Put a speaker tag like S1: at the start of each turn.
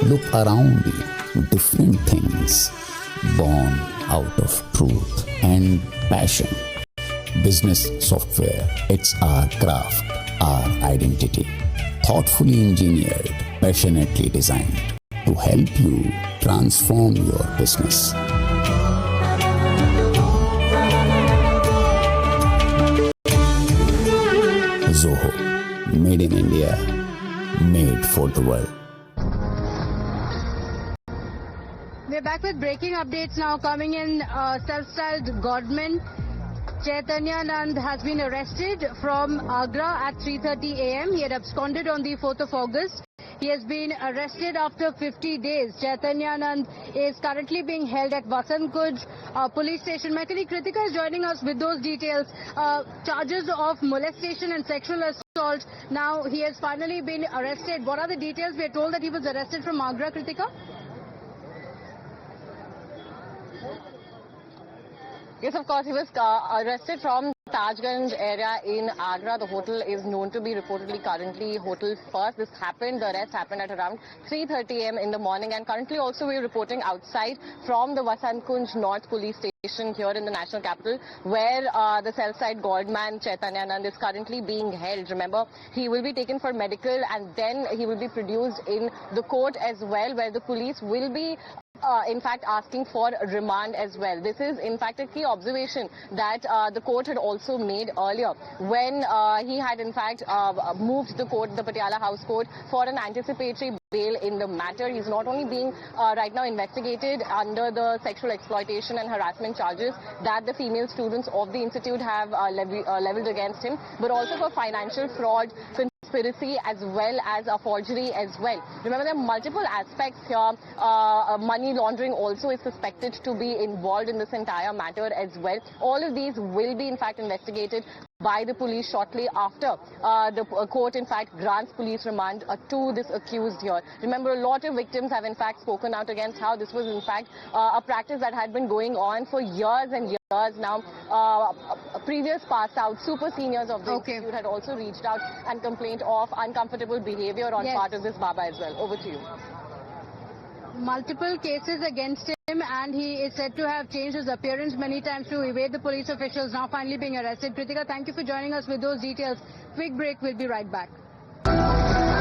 S1: Look around you, different things born out of truth and passion. Business software, it's our craft, our identity. Thoughtfully engineered, passionately designed to help you transform your business. Zoho, made in India, made for the world.
S2: We're back with breaking updates now coming in. Self-styled Godman Chaitanya Nand has been arrested from Agra at 3:30 a.m. He had absconded on the 4th of August. He has been arrested after 50 days. Chaitanya Nand is currently being held at Vasant Kunj police station. My colleague Kritika is joining us with those details. Charges of molestation and sexual assault. Now he has finally been arrested. What are the details? We are told that he was arrested from Agra, Kritika.
S3: Yes, of course, he was arrested from Tajganj area in Agra. The hotel is known to be reportedly currently Hotel First. The arrest happened at around 3:30 a.m. in the morning, and currently also we're reporting outside from the Vasant Kunj North Police Station here in the national capital, where the self-styled Godman Chaitanya Nand is currently being held. Remember, he will be taken for medical and then he will be produced in the court as well, where the police will be in fact asking for remand as well. This is in fact a key observation that the court had also made earlier when he had in fact moved the court, the Patiala House Court, for an anticipatory bail in the matter. He's not only being right now investigated under the sexual exploitation and harassment charges that the female students of the institute have leveled against him, but also for financial fraud, conspiracy as well as a forgery as well. Remember, there are multiple aspects here. Money laundering also is suspected to be involved in this entire matter as well. All of these will be in fact investigated by the police shortly after the court in fact grants police remand to this accused here. Remember, a lot of victims have in fact spoken out against how this was in fact a practice that had been going on for years and years now. Previous passed out super seniors of the institute had also reached out and complained of uncomfortable behavior on part of this Baba as well. Over to you.
S2: Multiple cases against him, and he is said to have changed his appearance many times to evade the police officials, now finally being arrested. Kritika, thank you for joining us with those details. Quick break, we'll be right back.